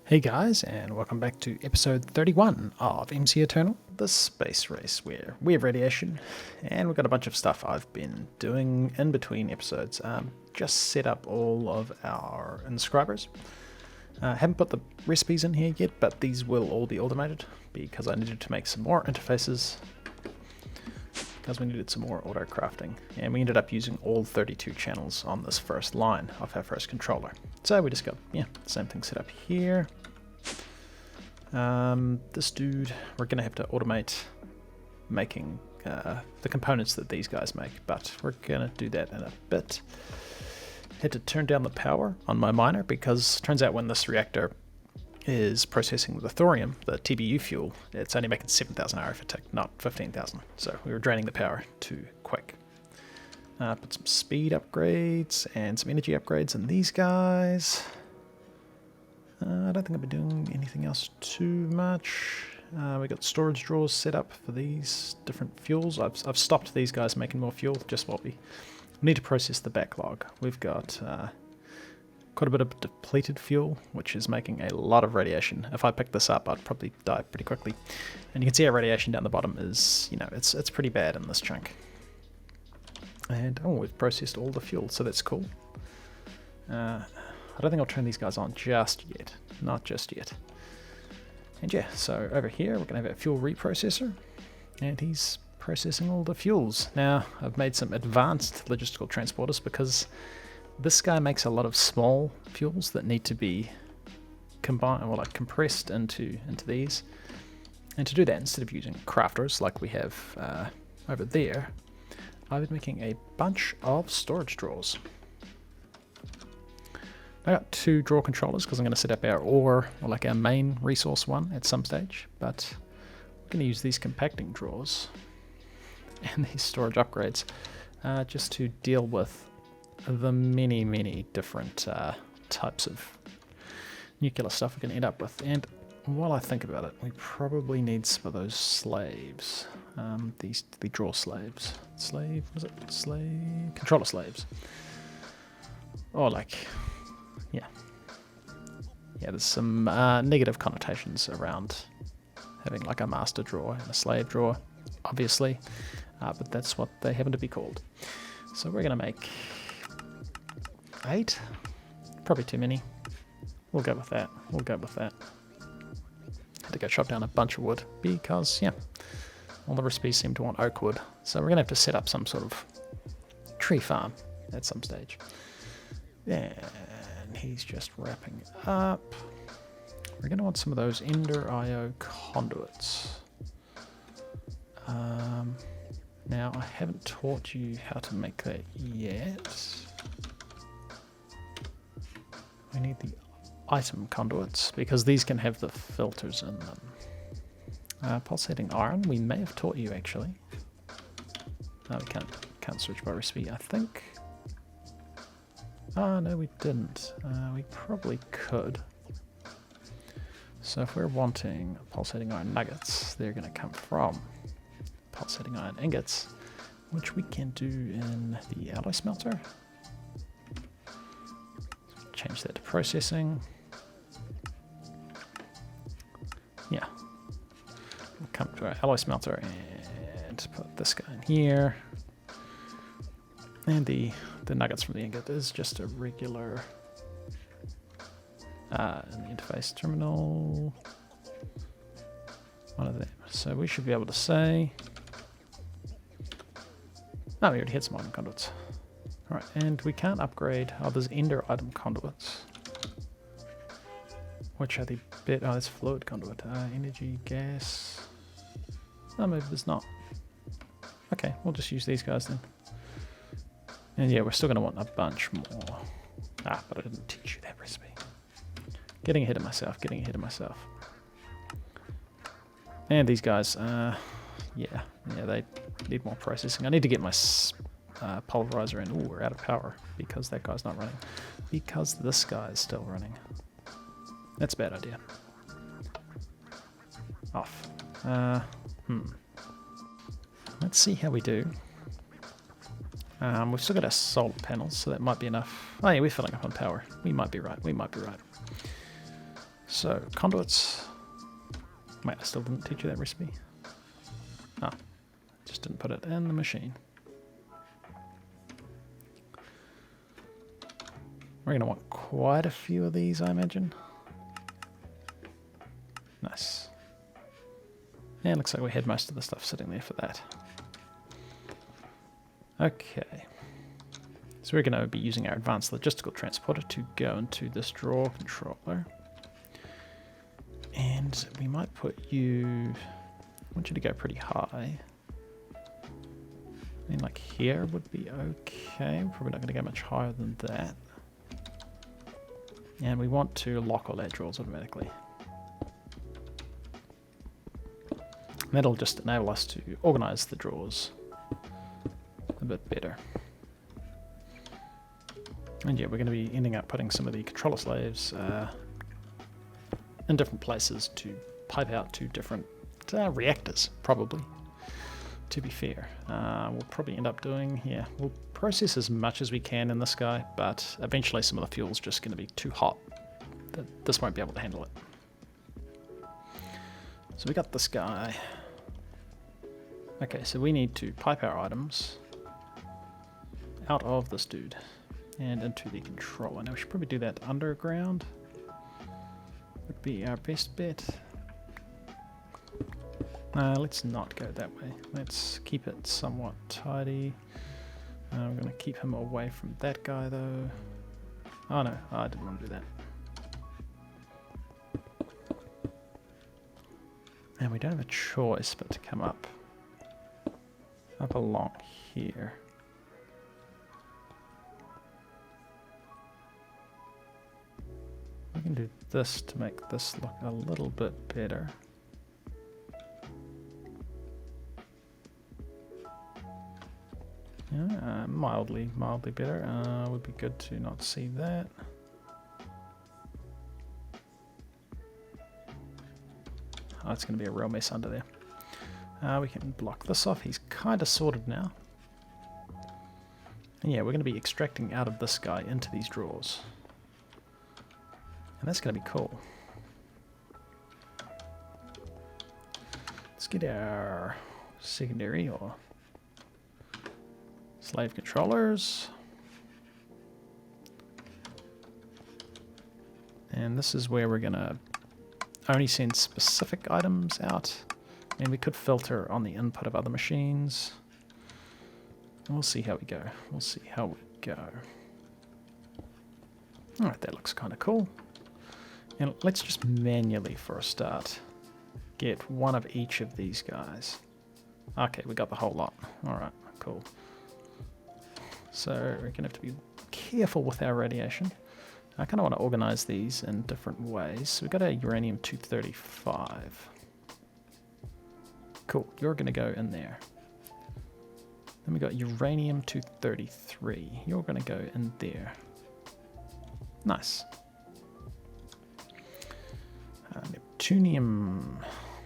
Hey guys, and welcome back to episode 31 of MCEternal, the space race where we have radiation, and we've got a bunch of stuff I've been doing in between episodes. Just set up all of our inscribers. Haven't put the recipes in here yet, but these will all be automated because I needed to make some more interfaces because we needed some more auto crafting, and we ended up using all 32 channels on this first line of our first controller. So we just got, same thing set up here. This dude, we're going to have to automate making the components that these guys make, but we're going to do that in a bit. Had to turn down the power on my miner because turns out when this reactor is processing the thorium, the TBU fuel, it's only making 7,000 hour for tick, not 15,000. So we were draining the power too quick. Put some speed upgrades and some energy upgrades in these guys. I don't think I've been doing anything else too much. We got storage drawers set up for these different fuels. I've stopped these guys making more fuel just while we need to process the backlog. We've got quite a bit of depleted fuel, which is making a lot of radiation. If I picked this up, I'd probably die pretty quickly. And you can see our radiation down the bottom is, it's pretty bad in this chunk. And, we've processed all the fuel, so that's cool. I don't think I'll turn these guys on just yet. Not just yet. And yeah, so over here we're going to have our fuel reprocessor. And he's processing all the fuels. Now, I've made some advanced logistical transporters because this guy makes a lot of small fuels that need to be combined, or like compressed into these. And to do that, instead of using crafters like we have over there, I've been making a bunch of storage drawers. I got 2 drawer controllers because I'm going to set up our ore, or like our main resource one at some stage, but I'm going to use these compacting drawers and these storage upgrades just to deal with the many different types of nuclear stuff we're going to end up with. And while I think about it, we probably need some of those slaves. The drawer slaves. Controller slaves. Or yeah, there's some negative connotations around having like a master drawer and a slave drawer, obviously, but that's what they happen to be called. So we're going to make 8, probably too many. We'll go with that. Had to go chop down a bunch of wood because, all the recipes seem to want oak wood. So we're going to have to set up some sort of tree farm at some stage. And he's just wrapping up. We're going to want some of those Ender IO conduits. Now, I haven't taught you how to make that yet. We need the item conduits because these can have the filters in them. Pulsating iron, we may have taught you actually. No, we can't switch by recipe, I think. Oh, no, we didn't. We probably could. So if we're wanting pulsating iron nuggets, they're going to come from pulsating iron ingots, which we can do in the alloy smelter. Change that to processing. Yeah. We'll come to our alloy smelter and put this guy in here. And the nuggets from the ingot is just a regular in the interface terminal. One of them. So we should be able to say, we already had some item conduits. Alright, and we can't upgrade. There's Ender item conduits. Which are the bit? That's fluid conduit. Energy, gas. Oh, maybe there's not. Okay, we'll just use these guys then. And yeah, we're still going to want a bunch more. But I didn't teach you that recipe. Getting ahead of myself. And these guys, yeah, they need more processing. I need to get my pulverizer in. Ooh, we're out of power because that guy's not running. Because this guy is still running. That's a bad idea. Off. Let's see how we do. We've still got our solar panels, so that might be enough. Oh yeah, we're filling up on power. We might be right. So, conduits. Wait, I still didn't teach you that recipe. Ah, just didn't put it in the machine. We're going to want quite a few of these, I imagine. Nice. And looks like we had most of the stuff sitting there for that. Okay. So we're going to be using our advanced logistical transporter to go into this drawer controller. And we might put you... I want you to go pretty high. I mean, like here would be okay. We're probably not going to go much higher than that. And we want to lock all our drawers automatically. And that'll just enable us to organize the drawers a bit better. And yeah, we're going to be ending up putting some of the controller slaves in different places to pipe out to different reactors, probably, to be fair. We'll probably end up doing, we'll process as much as we can in this guy, but eventually some of the fuel's just going to be too hot that this won't be able to handle it. So we got this guy. Okay, so we need to pipe our items out of this dude and into the controller. Now we should probably do that underground. Would be our best bet. Let's not go that way. Let's keep it somewhat tidy. I'm going to keep him away from that guy though. Oh no, I didn't want to do that. And we don't have a choice but to come up along here. We can do this to make this look a little bit better. Yeah, mildly better. Would be good to not see that. Oh, it's going to be a real mess under there. We can block this off. He's kind of sorted now. And yeah, we're going to be extracting out of this guy into these drawers. And that's going to be cool. Let's get our secondary or slave controllers. And this is where we're going to only send specific items out. And we could filter on the input of other machines. And we'll see how we go. We'll see how we go. Alright, that looks kind of cool. And let's just manually, for a start, get one of each of these guys. Okay, we got the whole lot. Alright, cool. So we're going to have to be careful with our radiation. I kind of want to organize these in different ways. So we've got a uranium-235. Cool, you're going to go in there. Then we got uranium-233. You're going to go in there. Nice. Neptunium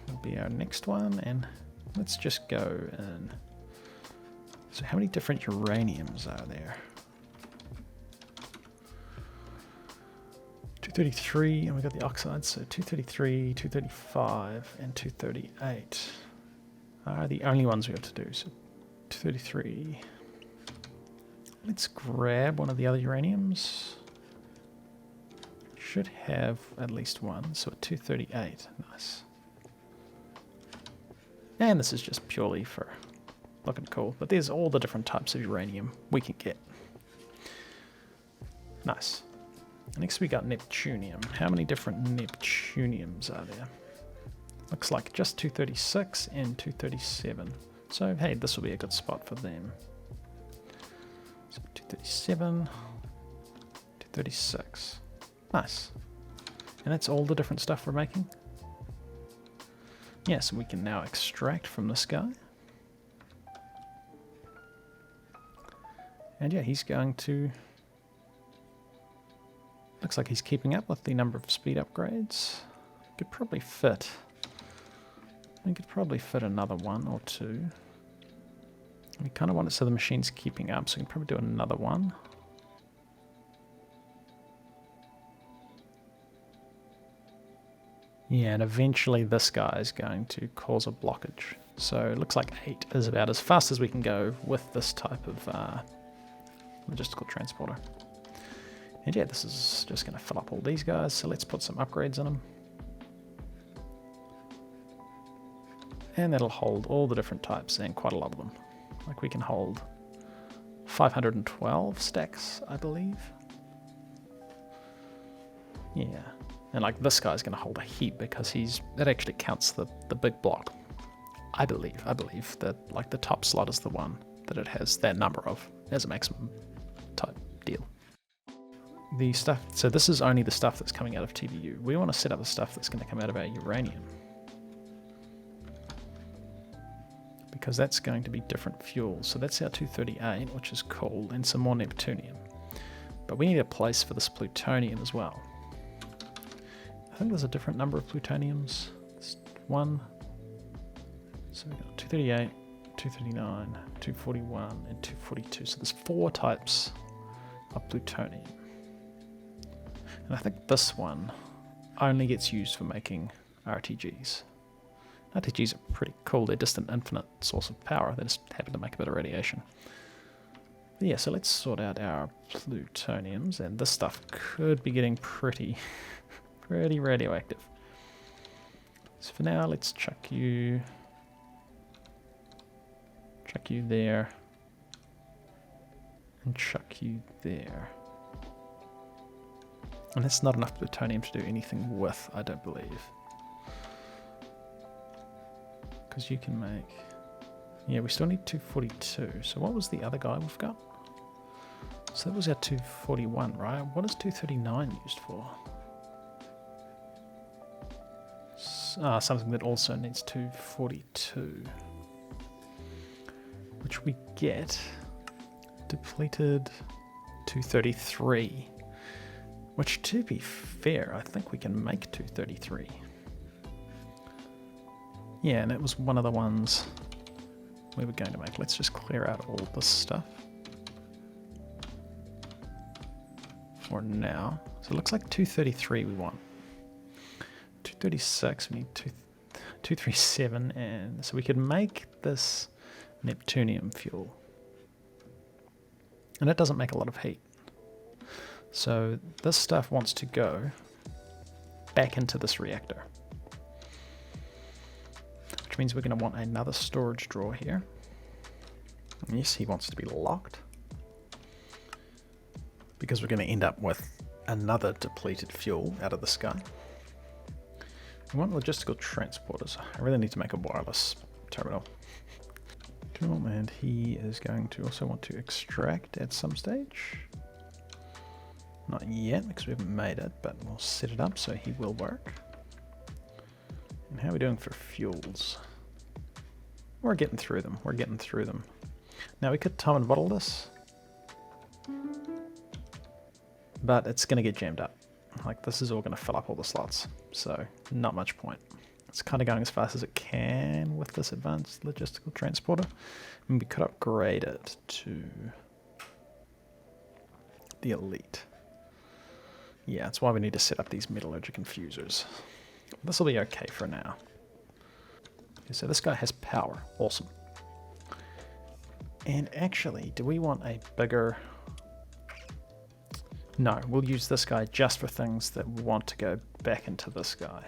will be our next one, and let's just go in. So how many different uraniums are there? 233, and we got the oxides, so 233, 235, and 238 are the only ones we have to do. So 233. Let's grab one of the other uraniums. Should have at least one, so 238. Nice. And this is just purely for looking cool, but there's all the different types of uranium we can get. Nice. Next we got Neptunium. How many different Neptuniums are there? Looks like just 236 and 237. So hey, this will be a good spot for them. So 237, 236. Nice. And that's all the different stuff we're making. Yeah, so we can now extract from this guy. And yeah, he's going to... Looks like he's keeping up with the number of speed upgrades. Could probably fit... We could probably fit another one or two. We kind of want it so the machine's keeping up, so we can probably do another one. Yeah, and eventually this guy is going to cause a blockage. So it looks like 8 is about as fast as we can go with this type of logistical transporter. And yeah, this is just going to fill up all these guys, so let's put some upgrades in them. And that'll hold all the different types, and quite a lot of them. Like we can hold 512 stacks, I believe. Yeah, and like this guy's going to hold a heap because that actually counts the big block. I believe that like the top slot is the one that it has that number of as a maximum type deal. The stuff, so this is only the stuff that's coming out of TBU. We want to set up the stuff that's going to come out of our uranium, because that's going to be different fuels. So that's our 238, which is cool, and some more Neptunium. But we need a place for this plutonium as well. I think there's a different number of plutoniums. It's 1. So we've got 238, 239, 241, and 242. So there's 4 types of plutonium. And I think this one only gets used for making RTGs. RTGs are pretty cool. They're just an infinite source of power. They just happen to make a bit of radiation. But yeah, so let's sort out our plutoniums, and this stuff could be getting pretty radioactive. So for now, let's chuck you there, and chuck you there. And that's not enough plutonium to do anything with, I don't believe. Because you can make... Yeah, we still need 242. So what was the other guy we've got? So that was our 241, right? What is 239 used for? Something that also needs 242. Which we get depleted 233. Which, to be fair, I think we can make 233. Yeah, and it was one of the ones we were going to make. Let's just clear out all this stuff for now. So it looks like 233 we want. 236, we need 237, and so we could make this Neptunium fuel. And it doesn't make a lot of heat. So this stuff wants to go back into this reactor. Which means we're going to want another storage drawer here. And yes, he wants to be locked. Because we're going to end up with another depleted fuel out of the sky. We want logistical transporters. I really need to make a wireless terminal. Cool, and he is going to also want to extract at some stage. Not yet, because we haven't made it, but we'll set it up so he will work. And how are we doing for fuels? We're getting through them. We're getting through them. Now we could time and bottle this, but it's going to get jammed up. Like this is all going to fill up all the slots, so not much point. It's kind of going as fast as it can with this advanced logistical transporter. And we could upgrade it to the elite. Yeah, that's why we need to set up these metallurgic infusers. This will be okay for now. Okay, so this guy has power. Awesome. And actually, do we want a bigger... No, we'll use this guy just for things that want to go back into this guy.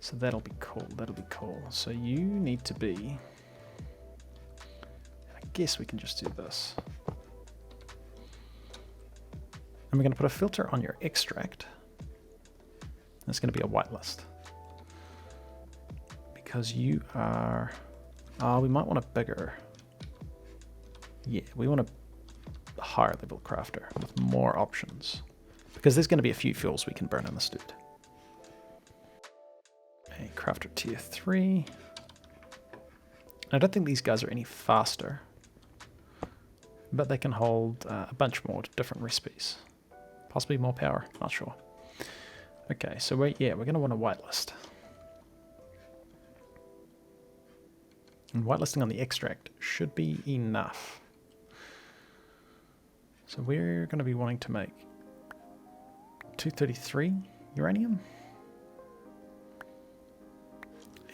So that'll be cool, that'll be cool. So you need to be... I guess we can just do this. And we're going to put a filter on your extract. It's going to be a whitelist. Because you are... we might want a bigger... Yeah, we want a higher level crafter with more options. Because there's going to be a few fuels we can burn in this dude. A crafter tier 3. I don't think these guys are any faster. But they can hold a bunch more different recipes. Possibly more power, not sure. Okay, so we're going to want a whitelist. And whitelisting on the extract should be enough. So we're going to be wanting to make 233 uranium.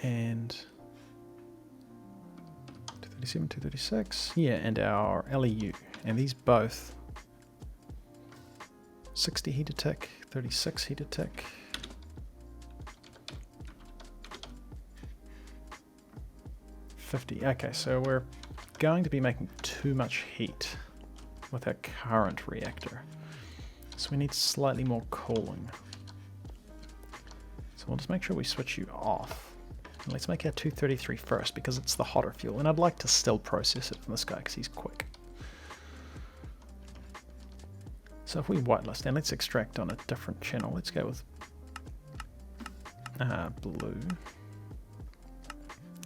And 237, 236. Yeah, and our LEU. And these both 60 heat a tick, 36 heat a tick. 50. Okay, so we're going to be making too much heat with our current reactor. So we need slightly more cooling. So we'll just make sure we switch you off. And let's make our 233 first because it's the hotter fuel. And I'd like to still process it in this guy because he's quick. So if we whitelist, and let's extract on a different channel. Let's go with blue.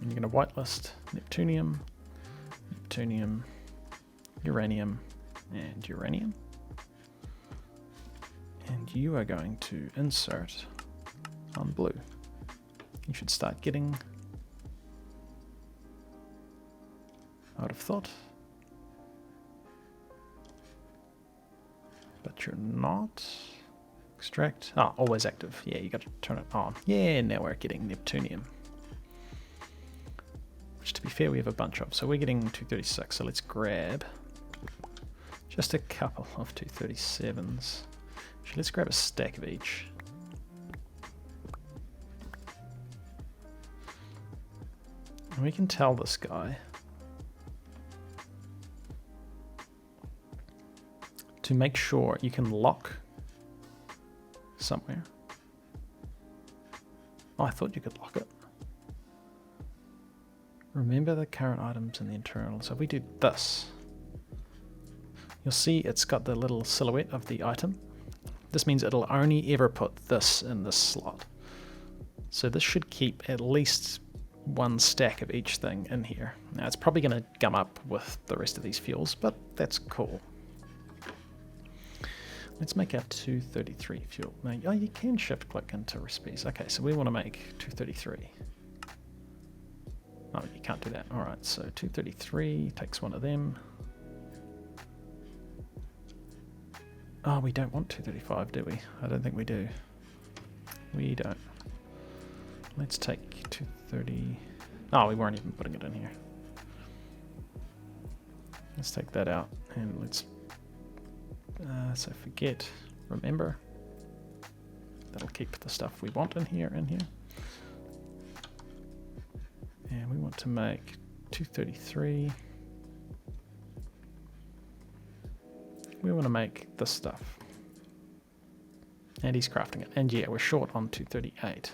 And you're going to whitelist Neptunium, Neptunium, Uranium, and Uranium. And you are going to insert on blue. You should start getting, I would have thought, but you're not. Extract, always active. Yeah, you got to turn it on. Yeah, now we're getting Neptunium. Which, to be fair, we have a bunch of. So we're getting 236. So let's grab just a couple of 237s. Actually, let's grab a stack of each. And we can tell this guy to make sure you can lock somewhere. Oh, I thought you could lock it. Remember the current items in the internal. So if we do this, you'll see it's got the little silhouette of the item. This means it'll only ever put this in this slot. So this should keep at least one stack of each thing in here. Now it's probably going to gum up with the rest of these fuels, but that's cool. Let's make our 233 fuel. Now, you can shift click into recipes. Okay, so we want to make 233. Oh, you can't do that. Alright, so 233 takes one of them. Oh, we don't want 235, do we? I don't think we do. We don't. Let's take 230. Oh, we weren't even putting it in here. Let's take that out and let's so forget, remember, that'll keep the stuff we want in here. And we want to make 233. We want to make this stuff. And he's crafting it. And yeah, we're short on 238.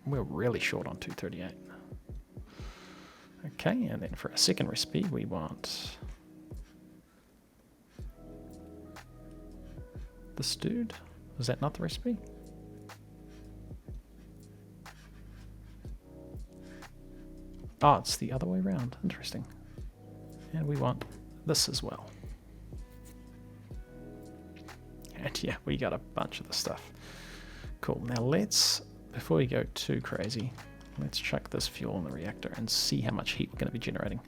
We're really short on 238. Okay, and then for a second recipe, we want this dude. Was that not the recipe? Oh, it's the other way around. Interesting. And we want this as well. And yeah, we got a bunch of the stuff. Cool. Now let's, before we go too crazy, let's chuck this fuel in the reactor and see how much heat we're going to be generating.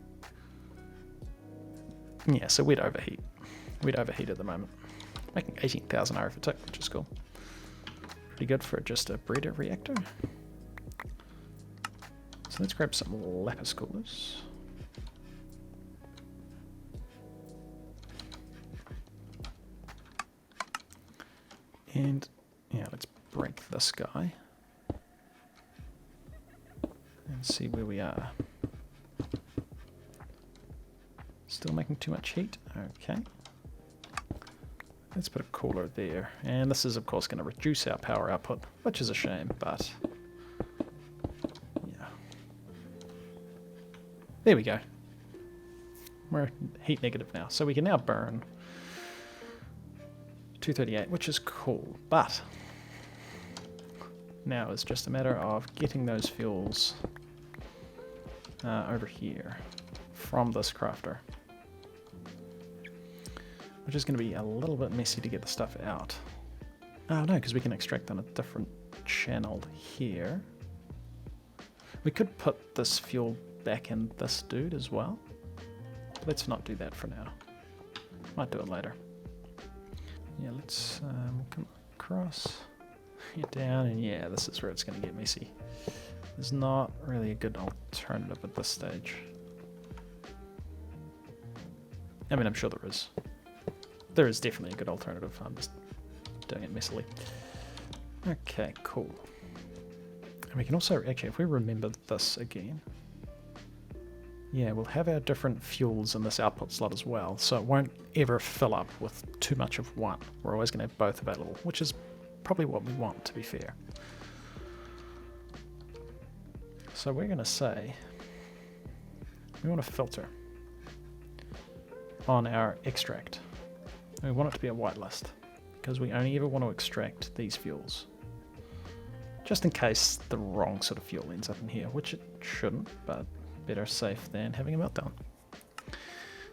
Yeah, so we'd overheat. We'd overheat at the moment. Making 18,000 RF a tick, which is cool. Pretty good for just a breeder reactor. So let's grab some lapis coolers. And yeah, let's break this guy and see where we are. Still making too much heat. Okay. Let's put a cooler there. And this is, of course, going to reduce our power output, which is a shame, but yeah. There we go. We're heat negative now. So we can now burn 238, which is cool, but now it's just a matter of getting those fuels over here from this crafter, which is going to be a little bit messy to get the stuff out. Oh no, because we can extract on a different channel here. We could put this fuel back in this dude as well. Let's not do that for now. Might do it later. Yeah, let's come across, get down, and yeah, this is where it's going to get messy. is not really a good alternative at this stage. I mean, I'm sure there is. There is definitely a good alternative. I'm just doing it messily. Okay, cool. And we can also, actually, if we remember this again, yeah, we'll have our different fuels in this output slot as well, so it won't ever fill up with too much of one. We're always going to have both available, which is probably what we want, to be fair. So we're going to say we want to filter on our extract. We want it to be a whitelist because we only ever want to extract these fuels. Just in case the wrong sort of fuel ends up in here, which it shouldn't, but better safe than having a meltdown.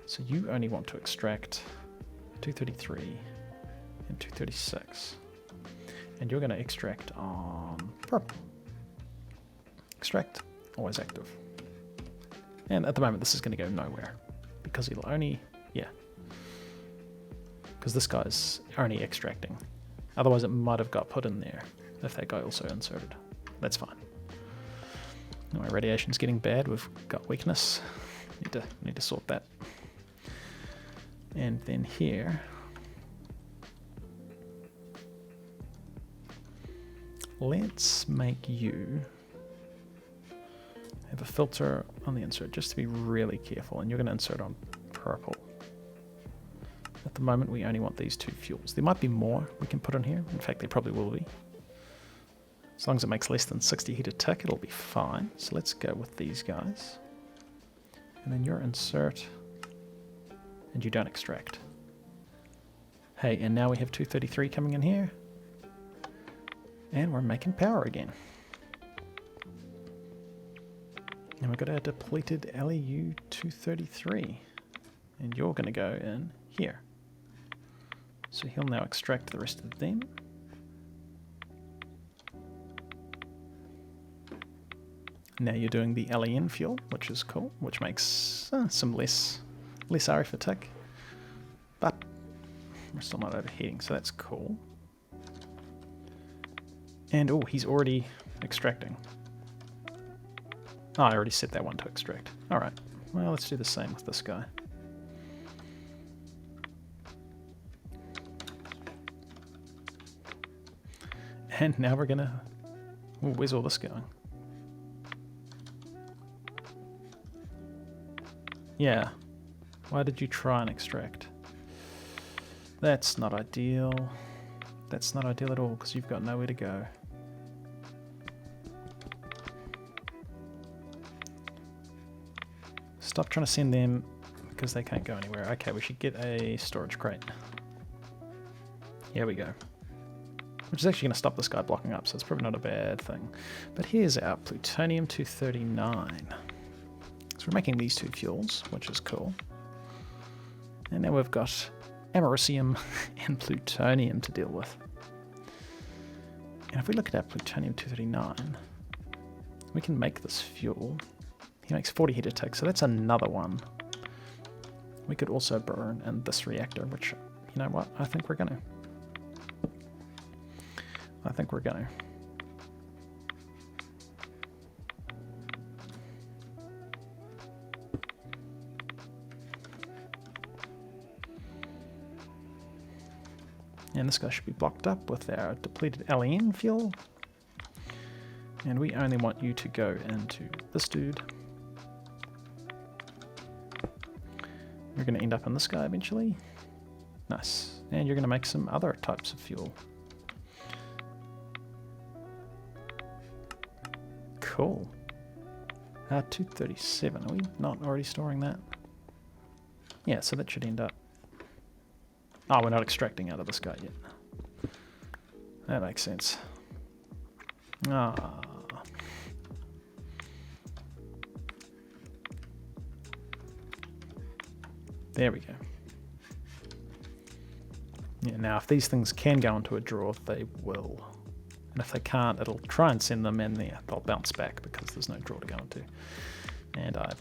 So you only want to extract 233 and 236. And you're going to extract on purple. Extract, always active. And at the moment this is going to go nowhere because it'll only, yeah, because this guy's only extracting. Otherwise it might have got put in there if that guy also inserted. That's fine. My radiation's getting bad, we've got weakness. Need to sort that. And then here, let's make you have a filter on the insert just to be really careful, and you're going to insert on purple. At the moment we only want these two fuels. There might be more we can put in here. In fact, there probably will be. As long as it makes less than 60 heat a tick, it'll be fine. So let's go with these guys. And then your insert, and you don't extract. Hey, and now we have 233 coming in here. And we're making power again. And we've got our depleted LEU 233. And you're going to go in here. So he'll now extract the rest of them. Now you're doing the LEN fuel, which is cool, which makes some less RF a tick. But we're still not overheating, so that's cool. And oh, he's already extracting. Oh, I already set that one to extract. Alright, well, let's do the same with this guy. And now we're gonna... Ooh, where's all this going? Yeah. Why did you try and extract? That's not ideal. That's not ideal at all because you've got nowhere to go. Stop trying to send them because they can't go anywhere. Okay, we should get a storage crate. Here we go. Which is actually going to stop this guy blocking up, so it's probably not a bad thing. But here's our plutonium-239. So we're making these two fuels, which is cool. And now we've got americium and plutonium to deal with. And if we look at our plutonium-239, we can make this fuel. He makes 40 heat a tick, so that's another one. We could also burn in this reactor, which, you know what, I think we're going to. I think we're going to. And this guy should be blocked up with our depleted LEN fuel. And we only want you to go into this dude. You're going to end up in this guy eventually. Nice. And you're going to make some other types of fuel. Cool. 237. Are we not already storing that? Yeah, so that should end up. Oh, we're not extracting out of this guy yet. That makes sense. Ah. There we go. Yeah, now if these things can go into a drawer, they will. And if they can't, it'll try and send them in there. They'll bounce back because there's no drawer to go into. And I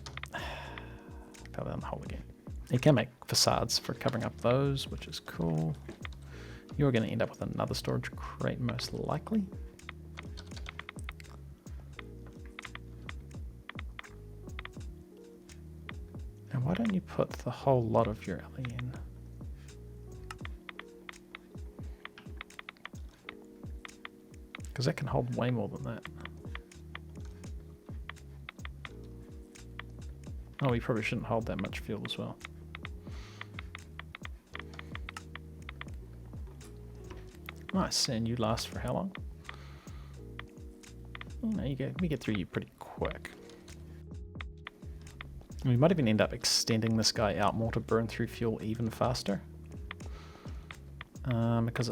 fell down the hole again. You can make facades for covering up those, which is cool. You're going to end up with another storage crate, most likely. And why don't you put the whole lot of your LE in? Because that can hold way more than that. Oh, we probably shouldn't hold that much fuel as well. Nice, and you last for how long? You know, we get through you pretty quick. And we might even end up extending this guy out more to burn through fuel even faster. Because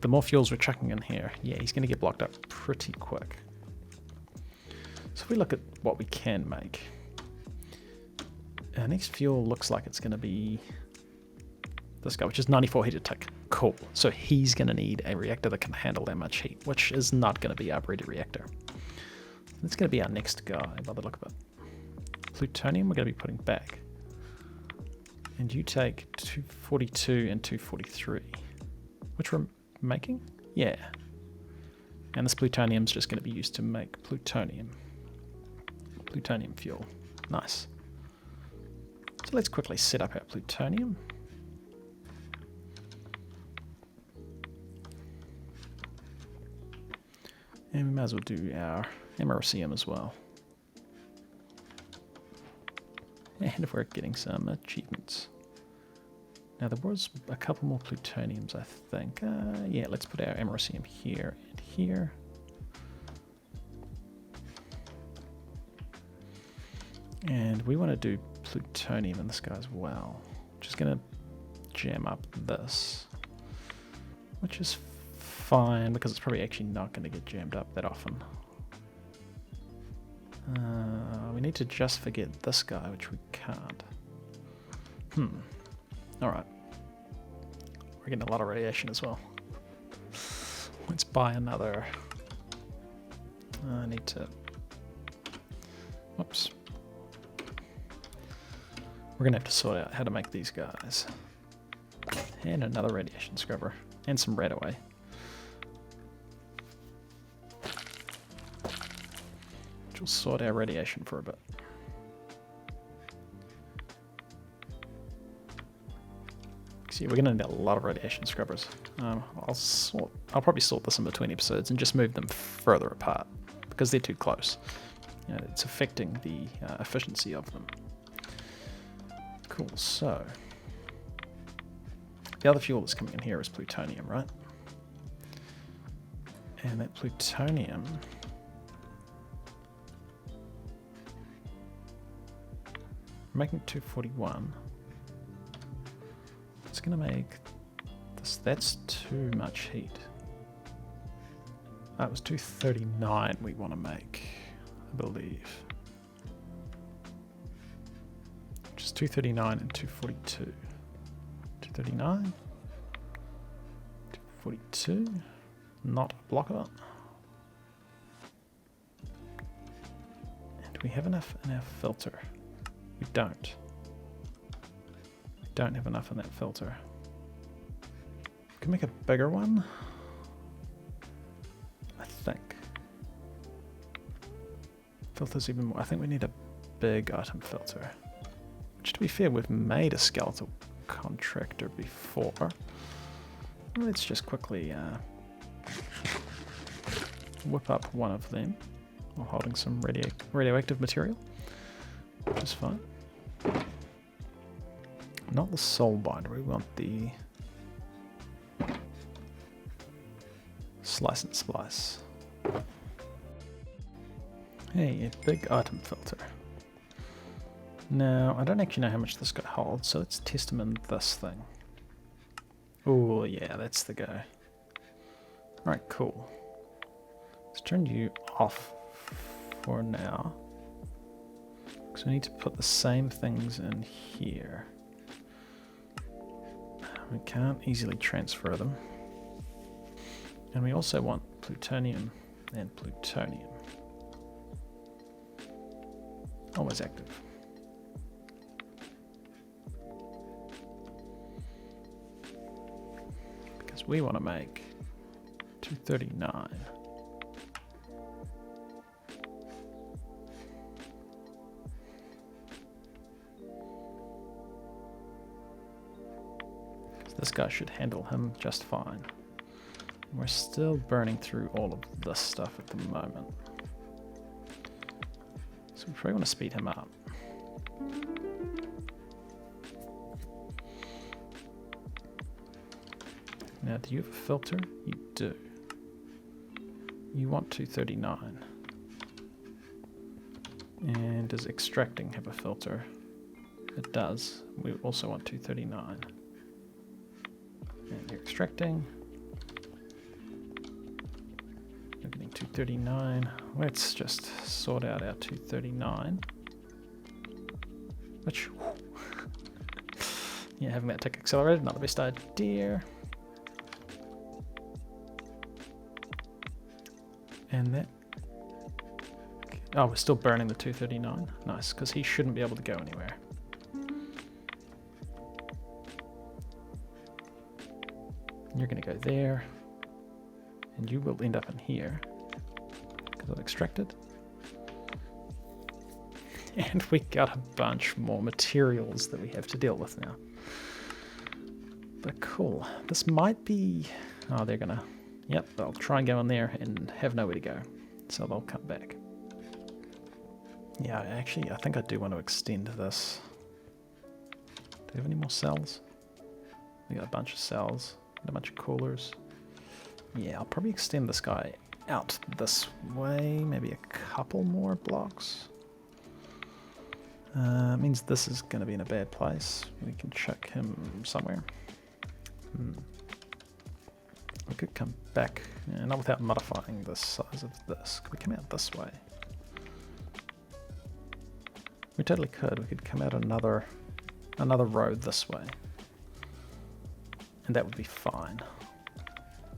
the more fuels we're chucking in here, yeah, he's going to get blocked up pretty quick. So if we look at what we can make, our next fuel looks like it's going to be this guy, which is 94 heat a tick. Cool. So he's going to need a reactor that can handle that much heat, which is not going to be our breeder reactor. That's going to be our next guy by the look of it. Plutonium we're going to be putting back. And you take 242 and 243. Which we're making? Yeah. And this plutonium's just going to be used to make plutonium. Plutonium fuel. Nice. So let's quickly set up our plutonium. And we might as well do our MRCM as well. And we're getting some achievements. Now there was a couple more plutoniums, I think. Yeah, let's put our MRCM here and here. And we want to do plutonium in this guy as well. Just going to jam up this, which is fine because it's probably actually not going to get jammed up that often. We need to just forget this guy, which we can't. Alright. We're getting a lot of radiation as well. Let's buy another. I need to... Whoops. We're going to have to sort out how to make these guys. And another radiation scrubber. And some red away. Which will sort our radiation for a bit. See, we're going to need a lot of radiation scrubbers. I'll probably sort this in between episodes and just move them further apart because they're too close. You know, it's affecting the efficiency of them. Cool, so the other fuel that's coming in here is plutonium, right? And that plutonium we're making 241. It's going to make this, that's too much heat. That was 239 we want to make, I believe. Which is 239 and 242. 239, 242, not a blocker. And do we have enough in our filter? We don't. Don't have enough in that filter. Can make a bigger one, I think. Filters even more. I think we need a big item filter. Which, to be fair, we've made a skeletal contractor before. Let's just quickly whip up one of them while holding some radioactive material, which is fine. Not the soul binder, we want the slice and splice. Hey, a big item filter. Now, I don't actually know how much this guy holds, so let's test him in this thing. Oh yeah, that's the guy. Alright, cool. Let's turn you off for now. Because we need to put the same things in here. We can't easily transfer them. And we also want plutonium and plutonium. Always active. Because we want to make 239. So this guy should handle him just fine. We're still burning through all of this stuff at the moment. So we probably want to speed him up. Now, do you have a filter? You do. You want 239. And does extracting have a filter? It does. We also want 239. And you're extracting. You're getting 239. Let's just sort out our 239. Which, yeah, having that tick accelerated, not the best idea. And that, oh, we're still burning the 239. Nice, because he shouldn't be able to go anywhere. You're going to go there, and you will end up in here, because I've extracted. And we got a bunch more materials that we have to deal with now. But cool. This might be, oh, they're going to, yep, they'll try and go in there and have nowhere to go. So they'll come back. Yeah, actually, I think I do want to extend this. Do we have any more cells? We got a bunch of cells. A bunch of coolers. Yeah, I'll probably extend this guy out this way, maybe a couple more blocks. Means this is going to be in a bad place. We can chuck him somewhere. We could come back, not without modifying the size of this. Could we come out this way? We totally could. We could come out another road this way. And that would be fine.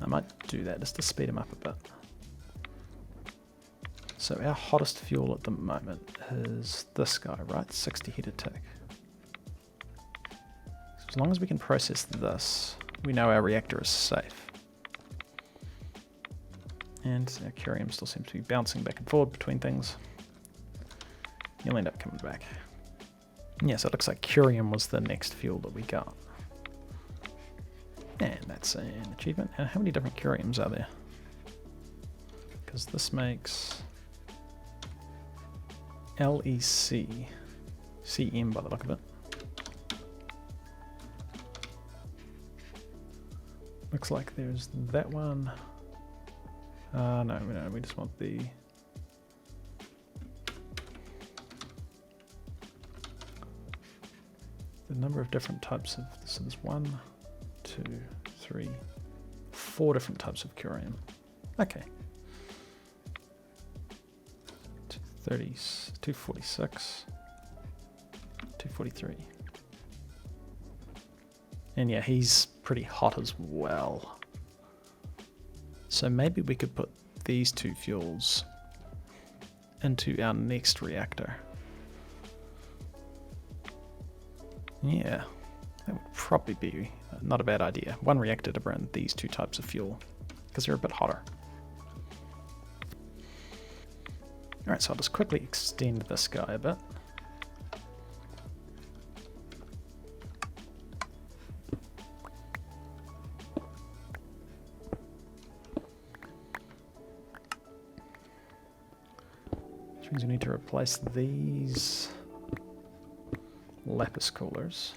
I might do that just to speed him up a bit. So our hottest fuel at the moment is this guy, right? 60 heat a tick. So as long as we can process this, we know our reactor is safe. And our curium still seems to be bouncing back and forward between things. You'll end up coming back. Yeah, so it looks like curium was the next fuel that we got. And that's an achievement. And how many different curiums are there? Because this makes LEC, CM by the look of it. Looks like there's that one. No, we just want the number of different types of, so there's 1, 2, 3, 4 different types of curium. Okay. 230, 246, 243. And yeah, he's pretty hot as well. So maybe we could put these two fuels into our next reactor. Yeah, that would probably be not a bad idea. One reactor to burn these two types of fuel, because they're a bit hotter. Alright, so I'll just quickly extend this guy a bit. Which means we need to replace these lapis coolers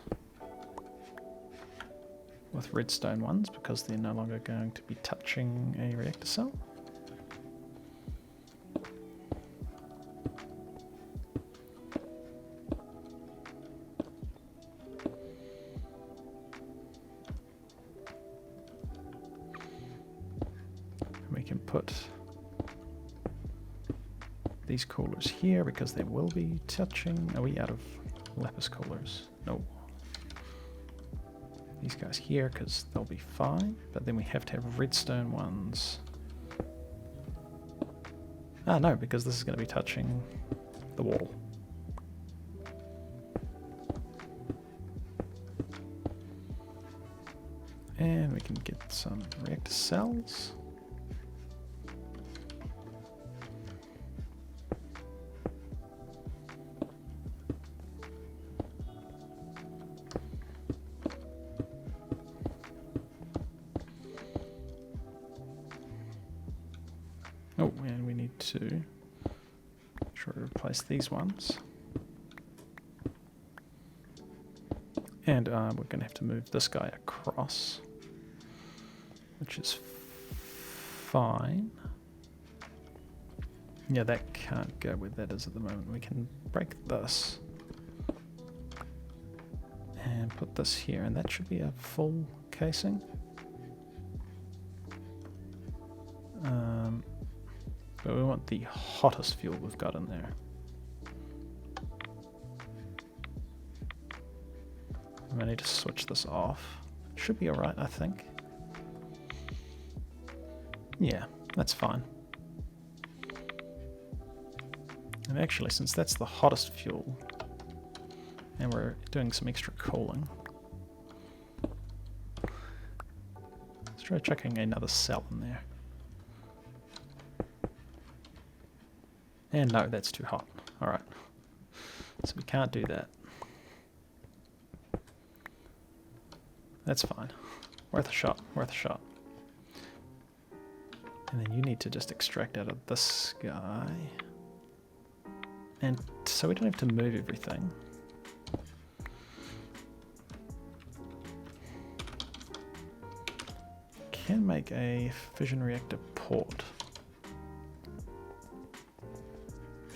with redstone ones because they're no longer going to be touching a reactor cell. And we can put these coolers here because they will be touching. Are we out of lapis coolers? No. These guys here because they'll be fine, but then we have to have redstone ones. Ah, no, because this is going to be touching the wall. And we can get some reactor cells. Oh, and we need to try to replace these ones. And we're going to have to move this guy across, which is fine. Yeah, that can't go where that is at the moment. We can break this and put this here, and that should be a full casing. But we want the hottest fuel we've got in there. I need to switch this off. Should be alright, I think. Yeah, that's fine. And actually, since that's the hottest fuel, and we're doing some extra cooling, let's try chucking another cell in there. And no, that's too hot. Alright. So we can't do that. That's fine. Worth a shot, worth a shot. And then you need to just extract out of this guy. And so we don't have to move everything. Can make a fission reactor port.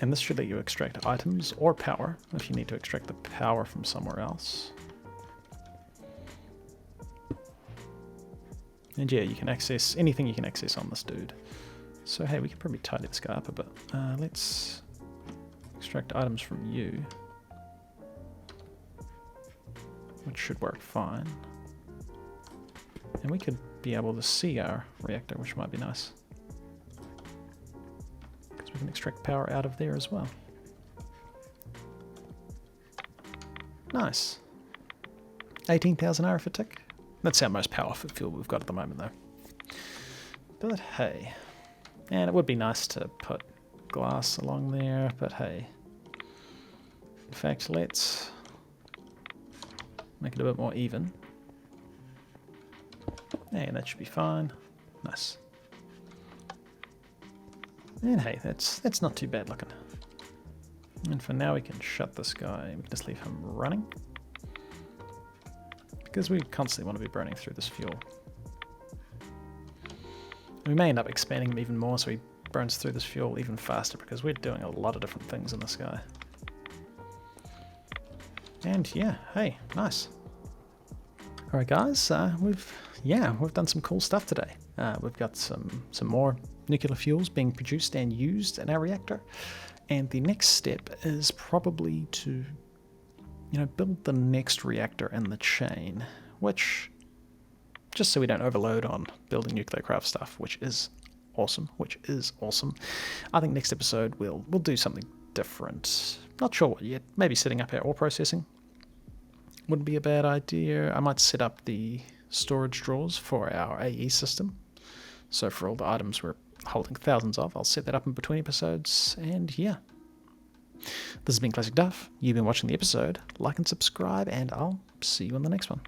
And this should let you extract items or power if you need to extract the power from somewhere else. And yeah, you can access anything you can access on this dude. So hey, we can probably tidy this guy up a bit. Let's extract items from you, which should work fine. And we could be able to see our reactor, which might be nice. Because we can extract power out of there as well. Nice. 18,000 hour for tick. That's our most powerful fuel we've got at the moment though. But hey, and it would be nice to put glass along there, but hey. In fact, let's make it a bit more even. And that should be fine. Nice. And hey, that's not too bad looking. And for now we can shut this guy, we can just leave him running. Because we constantly want to be burning through this fuel. We may end up expanding him even more so he burns through this fuel even faster because we're doing a lot of different things in this guy. And yeah, hey, nice. Alright guys, we've done some cool stuff today. We've got some more nuclear fuels being produced and used in our reactor. And the next step is probably to build the next reactor in the chain, which, just so we don't overload on building nuclear craft stuff, which is awesome, I think next episode we'll do something different. Not sure what yet, maybe setting up our ore processing. Wouldn't be a bad idea. I might set up the storage drawers for our AE system. So for all the items we're holding thousands of, I'll set that up in between episodes, and yeah. This has been ClassicDuff. You've been watching the episode. Like and subscribe, and I'll see you in the next one.